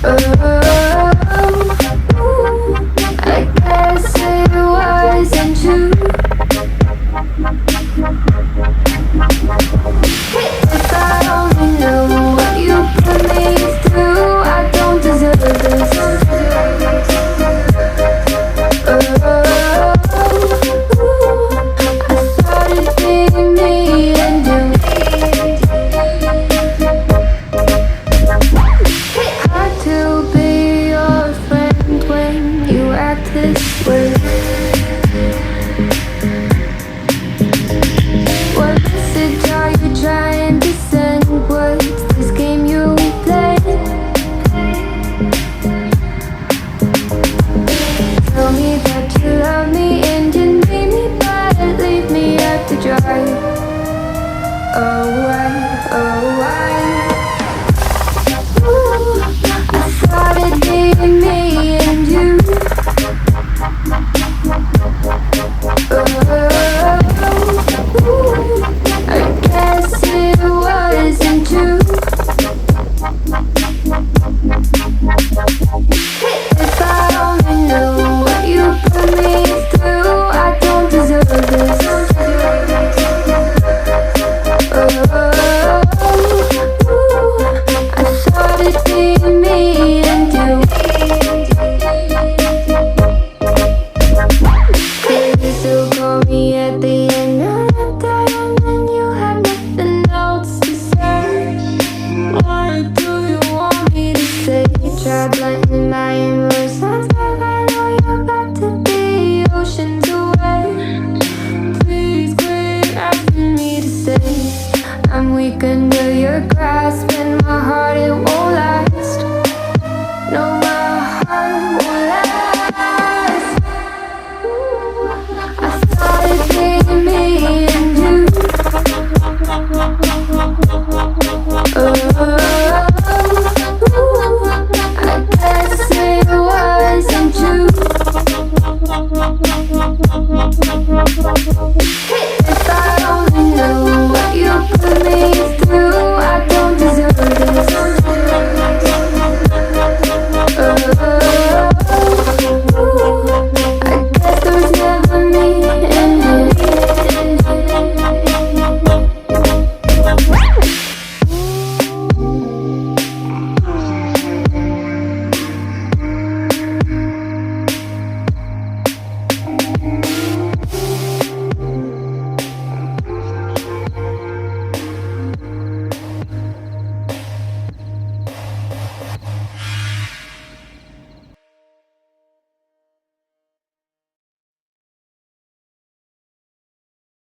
I guess it wasn't true. If I only knew what you put me through, I don't deserve this. I thought it'd be me and you. Hard to be your friend when you act this way. What message are you trying to send? What's this game you play? Tell me that you love me and you need me, but leave me at the dry. Oh, why? Ooh, I thought it'd be me and you. I guess it wasn't true. If I only knew what you put me through, I don't deserve this. I thought it'd be me and you. Could you still call me at the end of the day and you have nothing else to say? What do you want me to say? Try blending my inverse sounds like I know you're about to be oceans away. Please quit asking me to stay. I'm weak under your grasp and my heart it won't last. No, my heart won't last. I thought it'd be me and you. I guess it wasn't true.